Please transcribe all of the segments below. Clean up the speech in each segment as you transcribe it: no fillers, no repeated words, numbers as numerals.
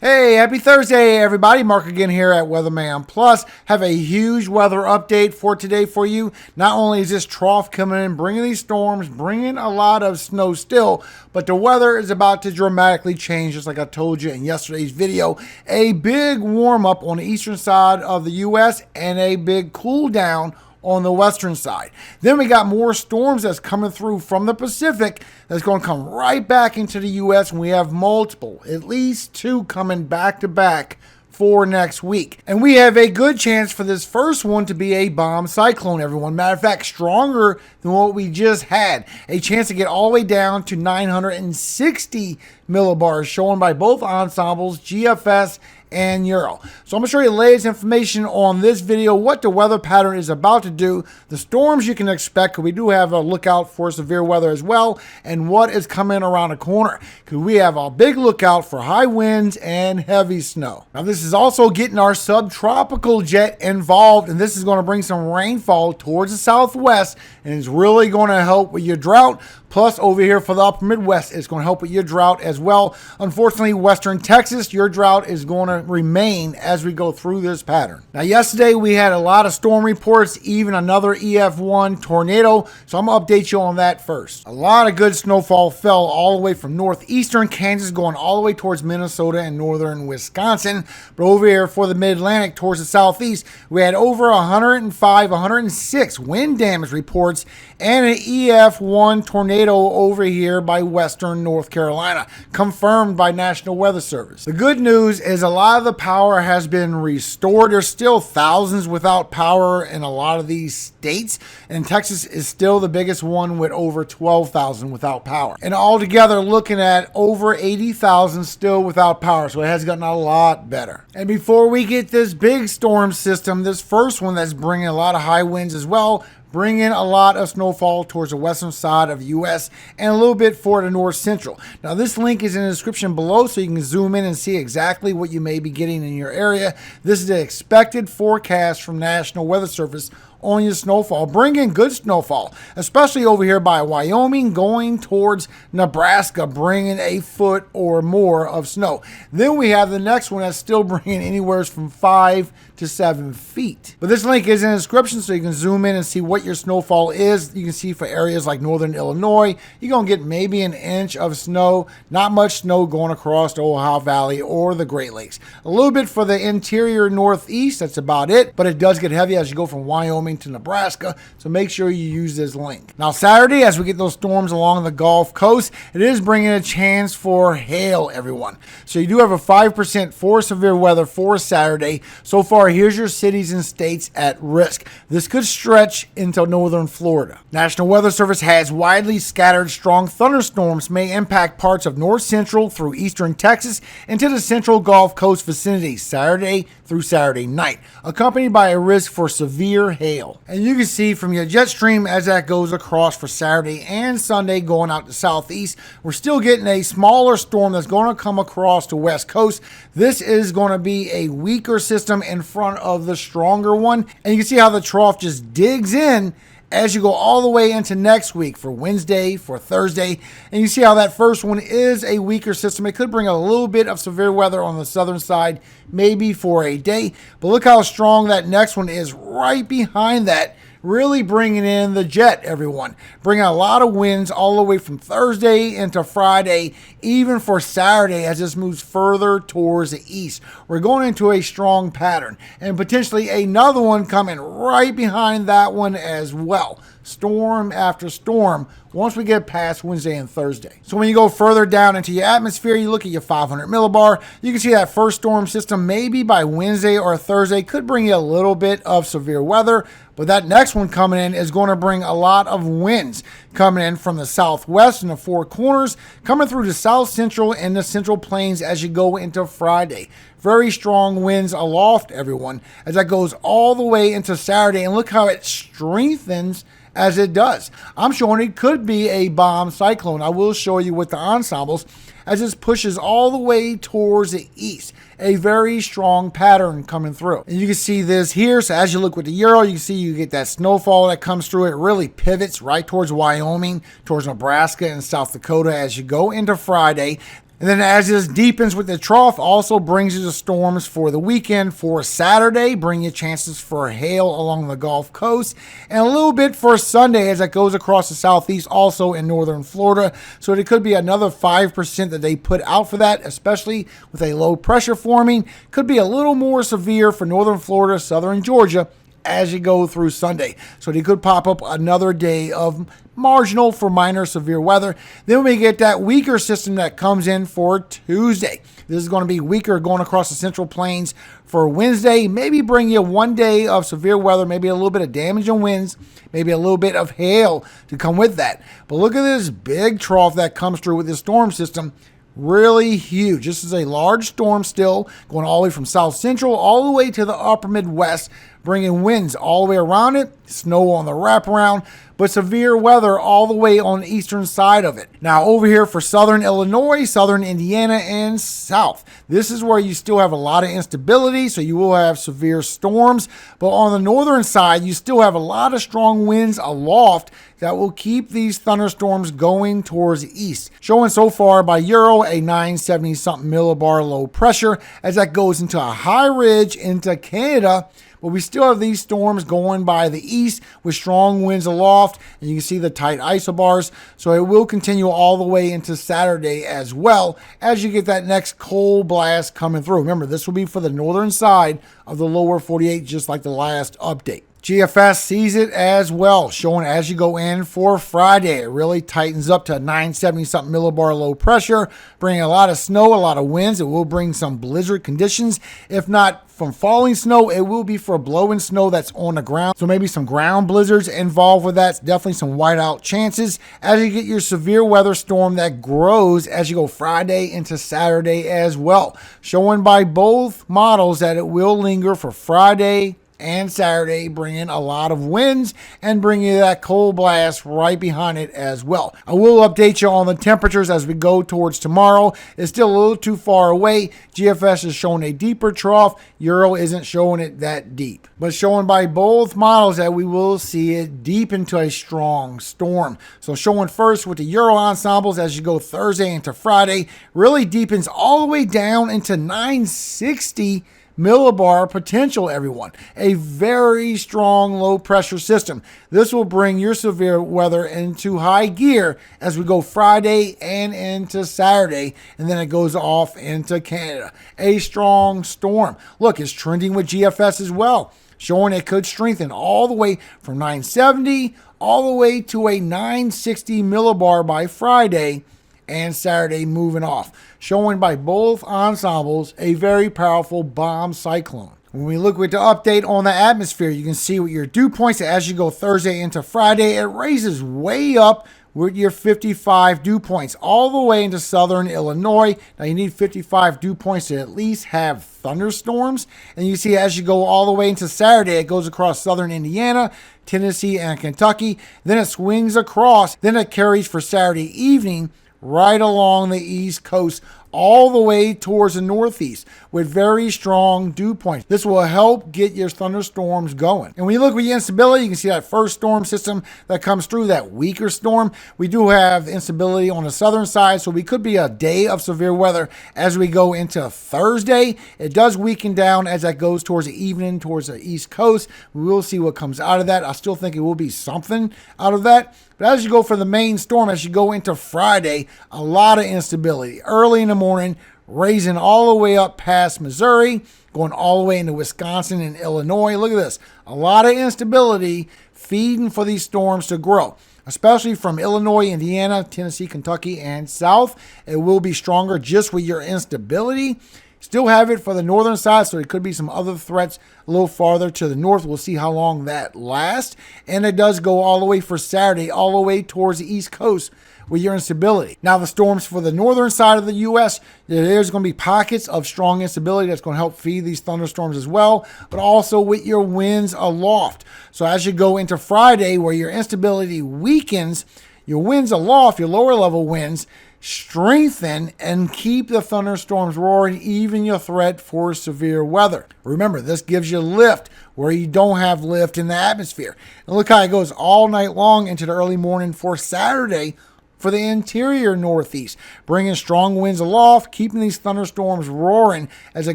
Hey, happy Thursday, everybody. Mark again here at Weatherman Plus. Have a huge weather update for today for you. Not only is this trough coming in, bringing these storms, bringing a lot of snow still, but the weather is about to dramatically change, just like I told you in yesterday's video. A big warm up on the eastern side of the U.S. and a big cool down on the western side. Then we got more storms that's coming through from the Pacific that's going to come right back into the U.S. and we have multiple, at least two coming back to back for next week. And we have a good chance for this first one to be a bomb cyclone, everyone. Matter of fact, stronger than what we just had. A chance to get all the way down to 960 millibars, shown by both ensembles, GFS and Euro. So I'm going to show you the latest information on this video, what the weather pattern is about to do, the storms you can expect, we do have a lookout for severe weather as well, and what is coming around the corner, because we have a big lookout for high winds and heavy snow. Now this is also getting our subtropical jet involved, and this is going to bring some rainfall towards the southwest, and it's really going to help with your drought. Plus, over here for the upper Midwest, it's going to help with your drought as well. Unfortunately, Western Texas, your drought is going to remain as we go through this pattern. Now, yesterday we had a lot of storm reports, even another EF1 tornado. So I'm going to update you on that first. A lot of good snowfall fell all the way from northeastern Kansas going all the way towards Minnesota and northern Wisconsin. But over here for the mid-Atlantic towards the southeast, we had over 105, 106 wind damage reports and an EF1 tornado over here by western North Carolina, confirmed by National Weather Service. The good news is a lot of the power has been restored. There's still thousands without power in a lot of these states, and Texas is still the biggest one with over 12,000 without power. And altogether, looking at over 80,000 still without power, so it has gotten a lot better. And before we get this big storm system, this first one that's bringing a lot of high winds as well, bring in a lot of snowfall towards the western side of the U.S. and a little bit for the north central. Now, this link is in the description below so you can zoom in and see exactly what you may be getting in your area. This is the expected forecast from National Weather Service on your snowfall. Bring in good snowfall, especially over here by Wyoming going towards Nebraska, bringing a foot or more of snow. Then we have the next one that's still bringing anywhere from 5 to 7 feet. But this link is in the description so you can zoom in and see what your snowfall is. You can see for areas like northern Illinois, you're going to get maybe an inch of snow. Not much snow going across the Ohio Valley or the Great Lakes. A little bit for the interior northeast, that's about it. But it does get heavy as you go from Wyoming to Nebraska, so make sure you use this link. Now Saturday, as we get those storms along the Gulf Coast, it is bringing a chance for hail, everyone. So you do have a 5% for severe weather for Saturday. So far, here's your cities and states at risk. This could stretch into northern Florida. National Weather Service has widely scattered strong thunderstorms may impact parts of north central through eastern Texas into the central Gulf Coast vicinity Saturday through Saturday night, accompanied by a risk for severe hail. And you can see from your jet stream as that goes across for Saturday and Sunday going out to southeast, we're still getting a smaller storm that's going to come across the west coast. This is going to be a weaker system in front of the stronger one. And you can see how the trough just digs in as you go all the way into next week for Wednesday, for Thursday. And you see how that first one is a weaker system. It could bring a little bit of severe weather on the southern side, maybe for a day. But look how strong that next one is right behind that, really bringing in the jet, everyone. Bringing a lot of winds all the way from Thursday into Friday, even for Saturday as this moves further towards the east. We're going into a strong pattern and potentially another one coming right behind that one as well. Storm after storm once we get past Wednesday and Thursday. So when you go further down into your atmosphere, you look at your 500 millibar, you can see that first storm system maybe by Wednesday or Thursday could bring you a little bit of severe weather, but that next one coming in is going to bring a lot of winds coming in from the southwest and the Four Corners, coming through the south central and the central plains as you go into Friday. Very strong winds aloft, everyone, as that goes all the way into Saturday. And look how it strengthens as it does. I'm showing it could be a bomb cyclone. I will show you with the ensembles as this pushes all the way towards the east. A very strong pattern coming through. And you can see this here. So as you look with the Euro, you can see you get that snowfall that comes through. It really pivots right towards Wyoming, towards Nebraska and South Dakota as you go into Friday. And then as this deepens with the trough, also brings you the storms for the weekend. For Saturday, bring you chances for hail along the Gulf Coast, and a little bit for Sunday as it goes across the southeast, also in northern Florida. So it could be another 5% that they put out for that, especially with a low pressure forming. Could be a little more severe for northern Florida, southern Georgia, as you go through Sunday. So they could pop up another day of marginal for minor severe weather. Then we get that weaker system that comes in for Tuesday. This is going to be weaker going across the central plains for Wednesday. Maybe bring you one day of severe weather, maybe a little bit of damage and winds, maybe a little bit of hail to come with that. But look at this big trough that comes through with this storm system. Really huge. This is a large storm still going all the way from south central all the way to the upper Midwest, bringing winds all the way around it, snow on the wraparound, but severe weather all the way on the eastern side of it. Now over here for southern Illinois, southern Indiana, and south. This is where you still have a lot of instability, so you will have severe storms. But on the northern side, you still have a lot of strong winds aloft that will keep these thunderstorms going towards the east. Showing so far by Euro a 970-something millibar low pressure as that goes into a high ridge into Canada. But we still have these storms going by the east with strong winds aloft, and you can see the tight isobars. So it will continue all the way into Saturday as well as you get that next cold blast coming through. Remember, this will be for the northern side of the lower 48, just like the last update. GFS sees it as well, showing as you go in for Friday, it really tightens up to a 970-something millibar low pressure, bringing a lot of snow, a lot of winds. It will bring some blizzard conditions. If not from falling snow, it will be for blowing snow that's on the ground. So maybe some ground blizzards involved with that. Definitely some whiteout chances as you get your severe weather storm that grows as you go Friday into Saturday as well. Showing by both models that it will linger for Friday and Saturday, bringing a lot of winds and bringing that cold blast right behind it as well. I will update you on the temperatures as we go towards tomorrow. It's still a little too far away. GFS is showing a deeper trough. Euro isn't showing it that deep, but showing by both models that we will see it deep into a strong storm. So showing first with the Euro ensembles as you go Thursday into Friday, really deepens all the way down into 960 millibar potential, everyone. A very strong low pressure system. This will bring your severe weather into high gear as we go Friday and into Saturday, and then it goes off into Canada. A strong storm. Look, it's trending with GFS as well, showing it could strengthen all the way from 970 all the way to a 960 millibar by Friday and Saturday, moving off, showing by both ensembles a very powerful bomb cyclone. When we look with the update on the atmosphere, you can see with your dew points as you go Thursday into Friday, it raises way up with your 55 dew points all the way into southern Illinois. Now you need 55 dew points to at least have thunderstorms. And you see as you go all the way into Saturday, it goes across southern Indiana, Tennessee, and Kentucky. Then it swings across. Then it carries for Saturday evening right along the east coast all the way towards the northeast with very strong dew points. This will help get your thunderstorms going. And when you look with the instability, you can see that first storm system that comes through, that weaker storm. We do have instability on the southern side, so we could be a day of severe weather as we go into Thursday. It does weaken down as that goes towards the evening, towards the east coast. We will see what comes out of that. I still think it will be something out of that. But as you go for the main storm, as you go into Friday, a lot of instability. Early in the morning, raising all the way up past Missouri, going all the way into Wisconsin and Illinois. Look at this. A lot of instability feeding for these storms to grow, especially from Illinois, Indiana, Tennessee, Kentucky, and south. It will be stronger just with your instability. Still have it for the northern side, so it could be some other threats a little farther to the north. We'll see how long that lasts. And it does go all the way for Saturday, all the way towards the east coast with your instability. Now the storms for the northern side of the U.S., there's going to be pockets of strong instability that's going to help feed these thunderstorms as well, but also with your winds aloft. So as you go into Friday where your instability weakens, your winds aloft, your lower level winds, strengthen and keep the thunderstorms roaring, even your threat for severe weather. Remember, this gives you lift where you don't have lift in the atmosphere. And look how it goes all night long into the early morning for Saturday, for the interior Northeast, bringing strong winds aloft, keeping these thunderstorms roaring as it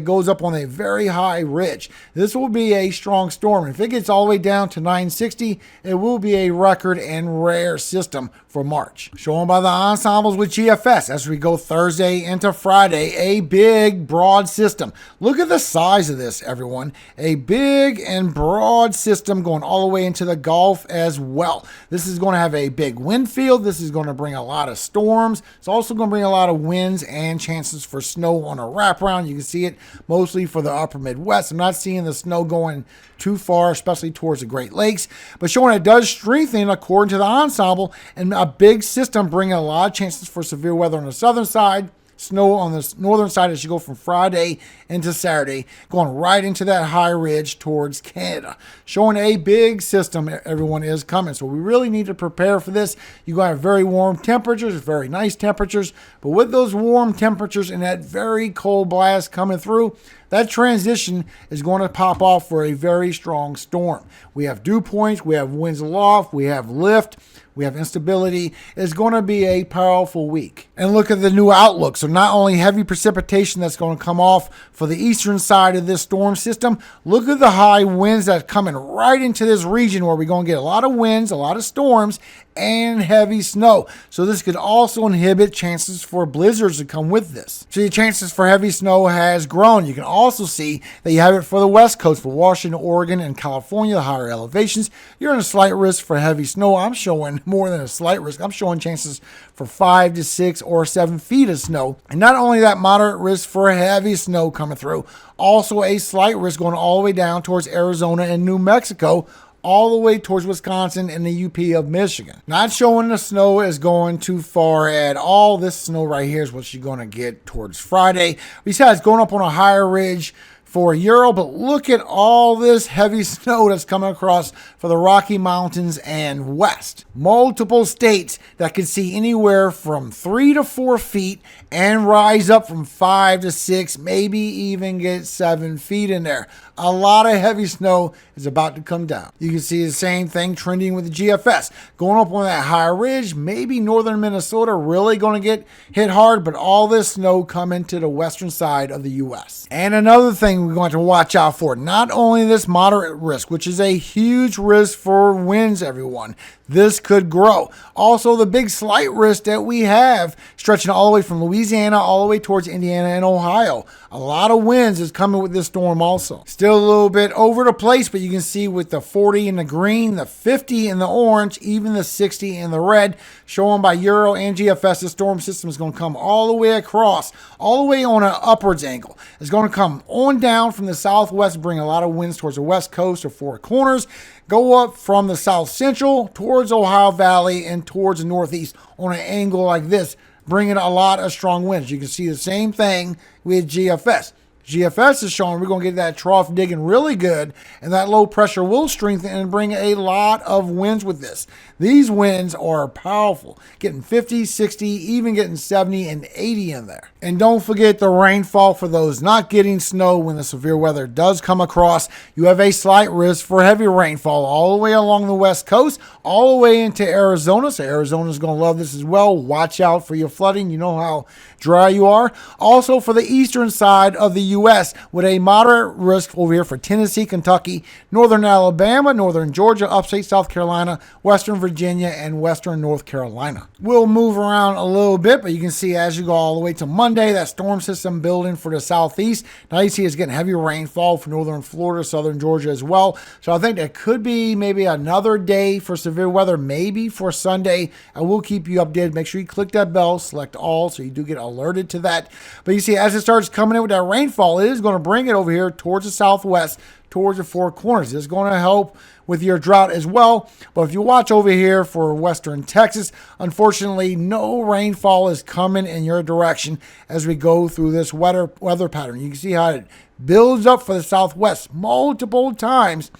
goes up on a very high ridge. This will be a strong storm. If it gets all the way down to 960, it will be a record and rare system for March. Shown by the ensembles with GFS as we go Thursday into Friday, a big, broad system. Look at the size of this, everyone. A big and broad system going all the way into the Gulf as well. This is going to have a big wind field. This is going to bring a lot of storms. It's also going to bring a lot of winds and chances for snow on a wraparound. You can see it mostly for the upper Midwest. I'm not seeing the snow going too far, especially towards the Great Lakes, but showing it does strengthen according to the ensemble, and a big system bringing a lot of chances for severe weather on the southern side, snow on the northern side as you go from Friday into Saturday, going right into that high ridge towards Canada. Showing a big system, everyone, is coming. So we really need to prepare for this. You're going to have very warm temperatures, very nice temperatures, but with those warm temperatures and that very cold blast coming through, that transition is going to pop off for a very strong storm. We have dew points, we have winds aloft, we have lift, we have instability. It's going to be a powerful week. And look at the new outlook. So not only heavy precipitation that's going to come off for the eastern side of this storm system, look at the high winds that's coming right into this region where we're going to get a lot of winds, a lot of storms, and heavy snow. So this could also inhibit chances for blizzards to come with this. So your chances for heavy snow has grown. You can also see that you have it for the West Coast, for Washington, Oregon, and California, the higher elevations. You're in a slight risk for heavy snow. I'm showing more than a slight risk. I'm showing chances for 5 to 6 or 7 feet of snow. And not only that, moderate risk for heavy snow coming through, also a slight risk going all the way down towards Arizona and New Mexico, all the way towards Wisconsin and the UP of Michigan. Not showing the snow is going too far at all. This snow right here is what you're going to get towards Friday. Besides, going up on a higher ridge for Euro, but look at all this heavy snow that's coming across for the Rocky Mountains and west. Multiple states that can see anywhere from 3 to 4 feet and rise up from 5 to 6, maybe even get 7 feet in there. A lot of heavy snow is about to come down. You can see the same thing trending with the GFS. Going up on that higher ridge, maybe northern Minnesota really going to get hit hard, but all this snow coming to the western side of the U.S. And another thing we're going to watch out for, not only this moderate risk, which is a huge risk for winds, everyone. This could grow. Also, the big slight risk that we have stretching all the way from Louisiana all the way towards Indiana and Ohio. A lot of winds is coming with this storm also. Still a little bit over the place, but you can see with the 40 in the green, the 50 in the orange, even the 60 in the red, showing by Euro and GFS, the storm system is going to come all the way across, all the way on an upwards angle. It's going to come on down from the southwest, bring a lot of winds towards the west coast or Four Corners, go up from the south central towards Ohio Valley and towards the northeast on an angle like this, bringing a lot of strong winds. You can see the same thing with GFS. GFS is showing we're going to get that trough digging really good, and that low pressure will strengthen and bring a lot of winds with this. These winds are powerful, getting 50, 60, even getting 70 and 80 in there. And don't forget the rainfall for those not getting snow when the severe weather does come across. You have a slight risk for heavy rainfall all the way along the west coast, all the way into Arizona. So Arizona's going to love this as well. Watch out for your flooding. You know how dry you are. Also for the eastern side of the U.S. with a moderate risk over here for Tennessee, Kentucky, northern Alabama, northern Georgia, upstate South Carolina, western Virginia, and western North Carolina. We'll move around a little bit, but you can see as you go all the way to Monday, that storm system building for the southeast. Now you see it's getting heavy rainfall for northern Florida, southern Georgia as well. So I think that could be maybe another day for severe weather, maybe for Sunday. I will keep you updated. Make sure you click that bell, select all, so you do get alerted to that. But you see, as it starts coming in with that rainfall, it is going to bring it over here towards the southwest, towards the Four Corners. It's going to help with your drought as well. But if you watch over here for western Texas, unfortunately, no rainfall is coming in your direction as we go through this weather pattern. You can see how it builds up for the southwest multiple times.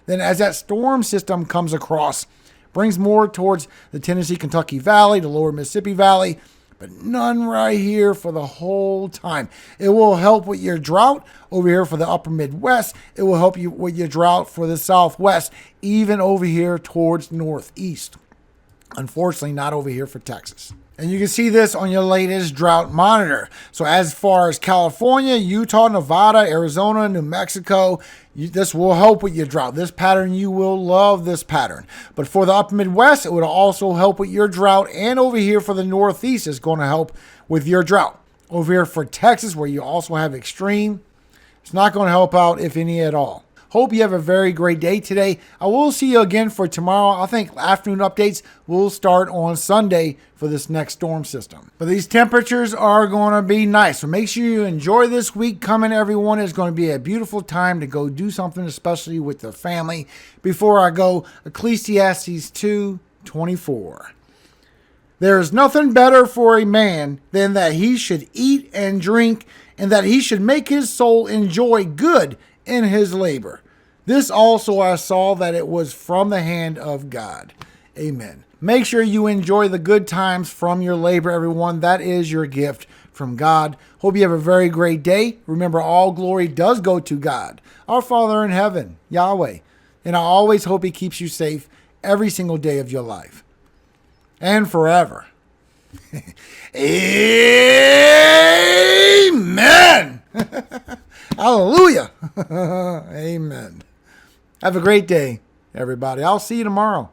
Then as that storm system comes across, brings more towards the Tennessee, Kentucky Valley, the lower Mississippi Valley, but none right here for the whole time. It will help with your drought over here for the upper Midwest. It will help you with your drought for the Southwest, even over here towards Northeast. Unfortunately, not over here for Texas. And you can see this on your latest drought monitor. So as far as California, Utah, Nevada, Arizona, New Mexico, this will help with your drought. This pattern, you will love this pattern. But for the upper Midwest, it would also help with your drought. And over here for the Northeast, it's going to help with your drought. Over here for Texas, where you also have extreme, it's not going to help out, if any at all. Hope you have a very great day today. I will see you again for tomorrow. I think afternoon updates will start on Sunday for this next storm system. But these temperatures are going to be nice. So make sure you enjoy this week coming, everyone. It's going to be a beautiful time to go do something, especially with the family. Before I go, Ecclesiastes 2:24. There is nothing better for a man than that he should eat and drink, and that he should make his soul enjoy good in his labor. This also I saw that it was from the hand of God. Amen. Make sure you enjoy the good times from your labor, everyone. That is your gift from God. Hope you have a very great day. Remember, all glory does go to God, our Father in heaven, Yahweh. And I always hope he keeps you safe every single day of your life and forever. Amen. Hallelujah. Amen. Have a great day, everybody. I'll see you tomorrow.